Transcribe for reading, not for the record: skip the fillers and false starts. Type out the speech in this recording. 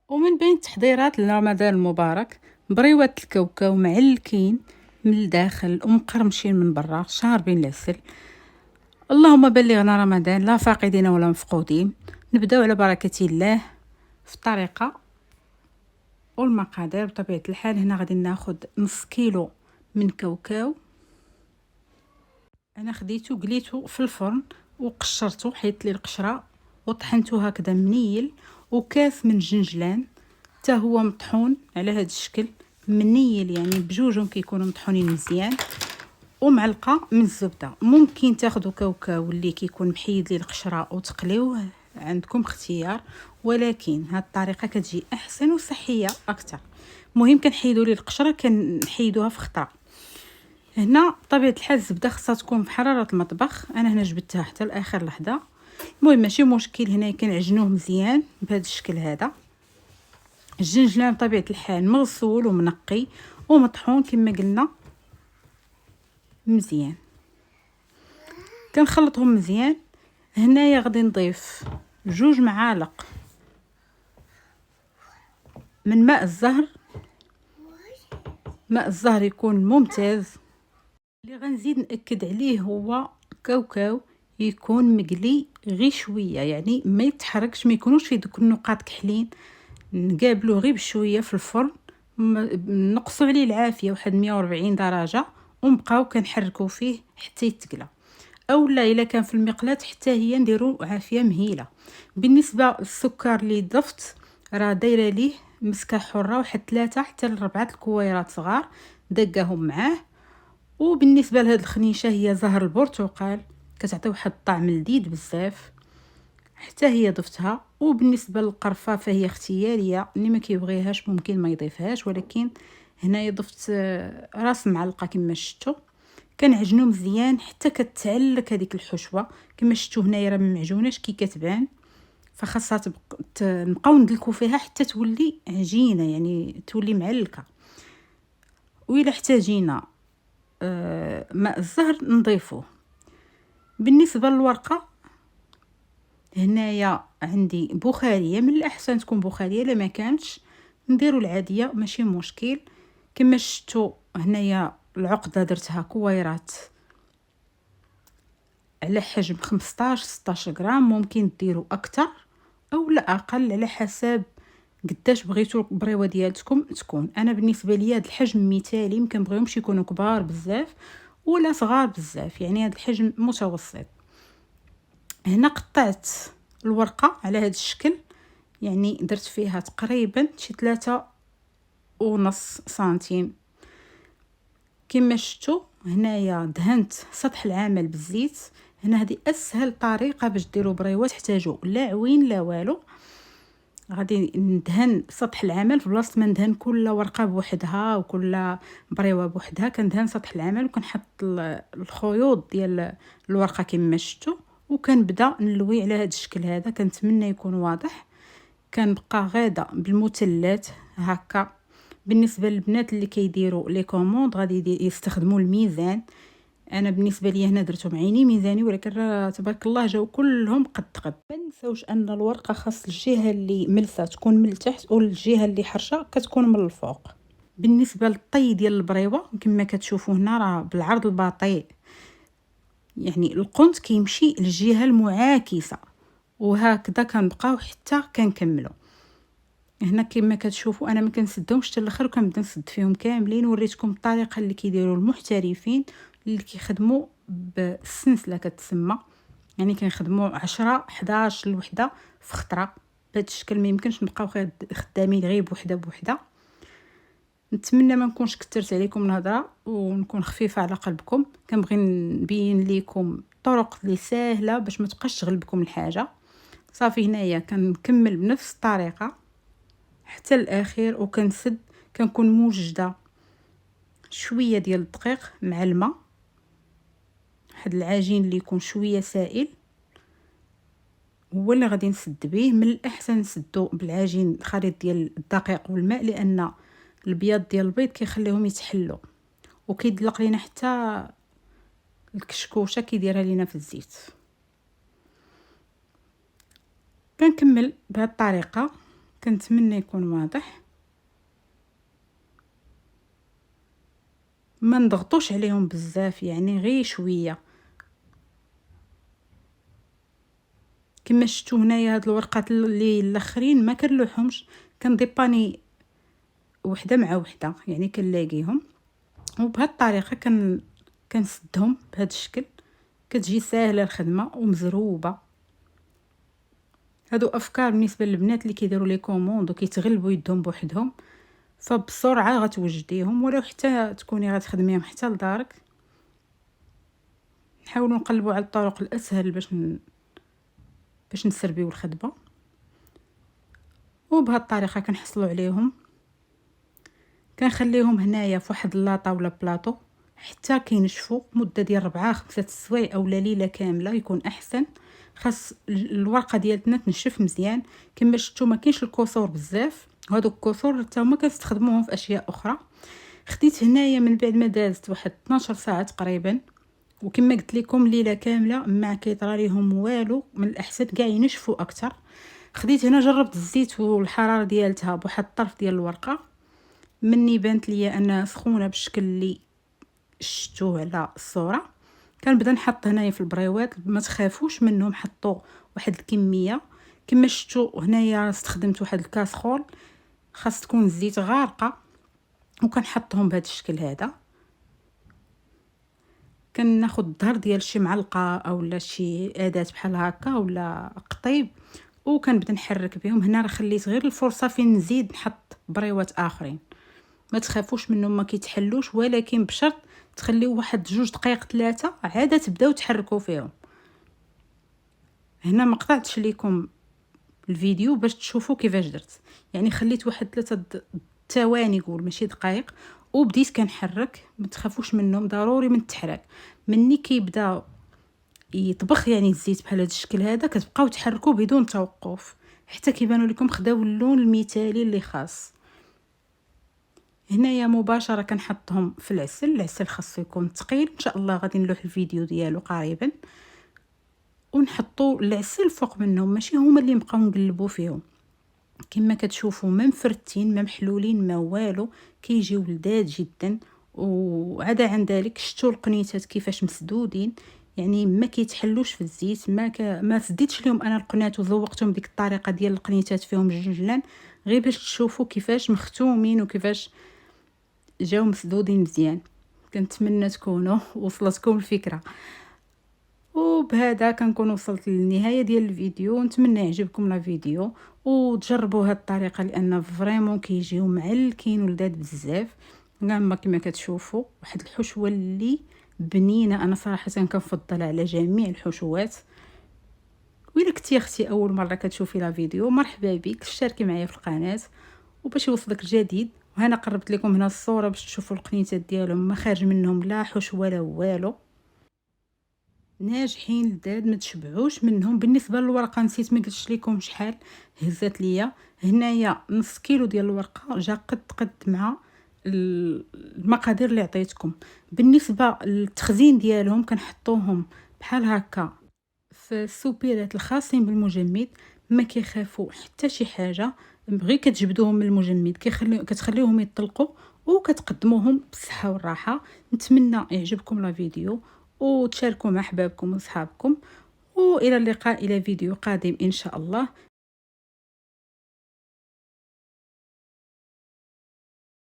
ومن بين تحضيرات رمضان المبارك بريوات الكاوكاو معلكين من الداخل ومقرمشين من برا شاربين العسل. اللهم بلغنا رمضان لا فاقدين ولا مفقودين. نبداو على بركة الله في الطريقة والمقادير. بطبيعة الحال هنا غادي ناخد نص كيلو من كاوكاو. انا خديته قليته في الفرن وقشرته حيت لي القشره وطحنته هكذا منيل، وكاس من جنجلان حتى هو مطحون على هذا الشكل منيل، يعني بجوجهم كيكونوا مطحونين مزيان، ومعلقه من الزبده. ممكن تاخذوا كاوكاو اللي كيكون محيد لي القشره وتقليوه، عندكم اختيار، ولكن هاد الطريقه كتجي احسن وصحيه اكثر. المهم كنحيدوا لي القشره كنحيدوها في خطره. هنا طبيعه الحال الزبده خاصها تكون في حراره المطبخ، انا هنا جبدتها حتى لاخر لحظه. المهم ماشي مشكل، هنا كنعجنوه مزيان بهذا الشكل هذا. الجنجلان بطبيعه الحال مغسول ومنقي ومطحون كما قلنا مزيان، كنخلطهم مزيان. هنايا غادي نضيف 2 معالق من ماء الزهر. ماء الزهر يكون ممتاز. اللي غنزيد ناكد عليه هو كاوكاو يكون مقلي غير شويه، يعني ما يتحركش، ما يكونوش فيه دوك النقاط كحلين. نقابلوه غير بشويه في الفرن، نقصوا عليه العافيه واحد 140 درجه، ونبقاو كنحركوا فيه حتى يتقلى. اولا الا كان في المقلاة حتى هي نديروا عافيه مهيله. بالنسبه للسكر اللي ضفت راه دايره ليه مسكه حره، واحد 3 حتى ل 4 الكويرات صغار دقاهم معاه. وبالنسبه لهاد الخنيشه هي زهر البرتقال، كتعطي واحد الطعم لذيذ بزاف، حتى هي ضفتها. وبالنسبه للقرفه فهي اختياريه، اللي ما كيبغيهاش ممكن ما يضيفهاش، ولكن هنايا ضفت راس معلقه كما شفتوا. كنعجنو مزيان حتى كتعلك هذيك الحشوه. كما شفتوا هنايا راه ما معجوناش كي كتبان، فخاصها نبقاو ندلكو فيها حتى تولي عجينه، يعني تولي معلكه. وإلا احتاجينا ماء الزهر نضيفوه. بالنسبه للورقه هنايا عندي بخاريه، من الاحسن تكون بخاريه، الا ما كانتش نديروا العاديه ماشي مشكل. كما شفتوا هنايا العقده درتها كويرات على حجم 15 16 غرام، ممكن ديروا اكثر او لا اقل على حسب قداش بغيتوا البريوه ديالتكم تكون. انا بالنسبه لي هذا الحجم مثالي، ما كنبغيهمش يكونوا كبار بزاف ولا صغار بزاف، يعني هذا الحجم متوسط. هنا قطعت الورقه على هذا الشكل، يعني درت فيها تقريبا شي 3.5 سنتيم. كما شفتوا هنايا دهنت سطح العمل بالزيت. هنا هذه اسهل طريقه باش ديروا بريوات، تحتاجوا لا عوين لا والو. غادي ندهن سطح العمل في بلاصه ما ندهن كل ورقه بوحدها وكل بريوه بوحدها، كندهن سطح العمل وكنحط الخيوط ديال الورقه كما شفتوا، وكنبدا نلوي على هذا الشكل هذا. كنتمنى يكون واضح. كنبقى غاده بالمثلث هكا. بالنسبه للبنات اللي كيديروا لي كوموند غادي يستخدموا الميزان. انا بالنسبه لي هنا درتهم عيني ميزاني، ولكن راه تبارك الله جاو كلهم قد قد. ما نساوش ان الورقه خاص الجهه اللي ملسه تكون من التحت والجهه اللي حرشه كتكون من الفوق. بالنسبه للطي ديال البريوه كما كتشوفوا هنا راه بالعرض البطيء، يعني القنت كيمشي للجهه المعاكسه، وهكذا كنبقاو حتى كنكملوا. هنا كما كتشوفوا انا ما كنسدهمش حتى الاخر، وكنبدا نسد فيهم كاملين. وريتكم الطريقه اللي كيديروا المحترفين اللي كيخدموا بالسلسله كتسمى، يعني كنخدموا 10 11 الوحده في خطره. بهذا الشكل ما يمكنش نبقاو خدامين غير بوحده بوحده. نتمنى ما نكونش كثرت عليكم الهضره ونكون خفيفه على قلبكم. كنبغي نبين لكم طرق اللي سهله باش ما تبقاش تغلبكم الحاجه. صافي هنايا كنكمل بنفس الطريقه حتى الاخير، وكنسد. كنكون موجده شويه ديال الدقيق مع الماء، واحد العجين اللي يكون شويه سائل هو اللي غادي نسد به. من الاحسن نسدو بالعجين الخليط ديال الدقيق والماء، لان البياض ديال البيض كيخليهم يتحلوا وكيدلق لينا حتى الكشكوشه كيديرها لينا في الزيت. كنكمل بهذه الطريقه، كنتمنى يكون واضح. ما نضغطوش عليهم بزاف، يعني غير شويه. كما شفتوا هنايا هاد الورقات اللي الاخرين ما كنلوحهمش، كنديباني وحده مع وحده، يعني كنلاقيهم. وبهاد الطريقه كنسدهم بهذا الشكل. كتجي ساهله الخدمه ومزروبه. هادو افكار بالنسبه للبنات اللي كيديروا لي كوموند وكيتغلبوا يدهم بوحدهم، فبسرعه غتوجديهم، ولو حتى تكوني غتخدميهم حتى لدارك. نحاولوا نقلبوا على الطرق الاسهل باش نسربيو الخدمه. وبهاد الطريقه كنحصلوا عليهم. كنخليهم هنايا في واحد اللاطه ولا بلاطو حتى كينشفوا مده ديال 4-5 سوايع اولا ليله كامله يكون احسن. خاص الورقه ديالتنا تنشف مزيان. كما شفتوا ما كاينش الكسور بزاف، هادو الكسور حتى هما كنستخدموهم في اشياء اخرى. خديت هنايا من بعد ما دازت واحد 12 ساعه تقريبا، وكما قلت لكم ليله كامله ما كيطرى ليهم والو، من الاحسن كاع ينشفوا اكثر. خديت هنا جربت الزيت والحراره ديالتها بواحد الطرف ديال الورقه، مني بانت ليا انها سخونه بالشكل اللي شفتوه على الصوره. كنبدا نحط هنايا في البريوات، ما تخافوش منهم، حطوا واحد الكميه. كما شفتوا هنايا استخدمت واحد الكاسخول، خاص تكون الزيت غارقه، وكنحطهم بهذا الشكل هذا. كناخذ الظهر ديال شي معلقه اولا شي اداه بحال هكا ولا قطيب، وكنبدا نحرك بهم. هنا راه خليت غير الفرصه فين نزيد نحط بريوات اخرين. ما تخافوش منهم، ما كيتحلوش، ولكن بشرط تخليو واحد 2 دقائق 3 عاده تبداو تحركوا فيهم. هنا ما قطعتش لكم الفيديو باش تشوفوا كيفاش درت، يعني خليت واحد 3 ثواني قول ماشي دقائق، وبديت كنحرك. ما تخافوش منهم، ضروري من التحرك. مني كيبدا يطبخ يعني الزيت بحال هذا الشكل هذا، كتبقاو تحركوا بدون توقف حتى كيبانوا لكم خداو اللون المثالي اللي خاص. هنايا مباشره كنحطهم في العسل خاصو يكون ثقيل. ان شاء الله غادي نلوح الفيديو ديالو قريبا، ونحطوا العسل فوق منهم، ماشي هما اللي نبقاو نقلبوا فيهم. كما كتشوفوا ما مفرتين ما محلولين ما والو، كيجيو لذاذ جدا. وعدا عن ذلك شفتوا القنيتات كيفاش مسدودين، يعني ما كيتحلوش في الزيت. ما سديتش لهم انا القنات وذوقتهم ديك الطريقه ديال القنيتات فيهم الجنجلان، غير باش تشوفوا كيفاش مختومين وكيفاش جاو مسدودين مزيان. كنتمنى تكونوا وصلتكم الفكره. وبهذا كنكون وصلت للنهايه ديال الفيديو. نتمنى يعجبكم لا فيديو وتجربوا هاد الطريقه، لان فريمون كيجيو معلكين ولذاذ بزاف. كما كتشوفوا واحد الحشوه اللي بنينه. انا صراحه كنفضلها على جميع الحشوات. وإلا كنتي اختي اول مره كتشوفي لا فيديو، مرحبا بك، اشتركي معايا في القناه وباش يوصلك الجديد. وهنا قربت لكم هنا الصوره باش تشوفوا القنيتات ديالهم ما خارج منهم لا حشوه لا والو، ناجحين لذاذ ما تشبعوش منهم. بالنسبه للورقه نسيت ما قلتش لكم شحال هزات ليا. هنايا نص كيلو ديال الورقه جا قد مع المقادير اللي عطيتكم. بالنسبه للتخزين ديالهم كنحطوهم بحال هكا في السوبيرات الخاصين بالمجمد. ما كيخافوا حتى شي حاجه، غير كتجبدوهم من المجمد كتخليوهم يطلقوا وكتقدموهم بالصحه والراحه. نتمنى يعجبكم لا فيديو وتشاركوا مع احبابكم واصحابكم، والى اللقاء الى فيديو قادم ان شاء الله.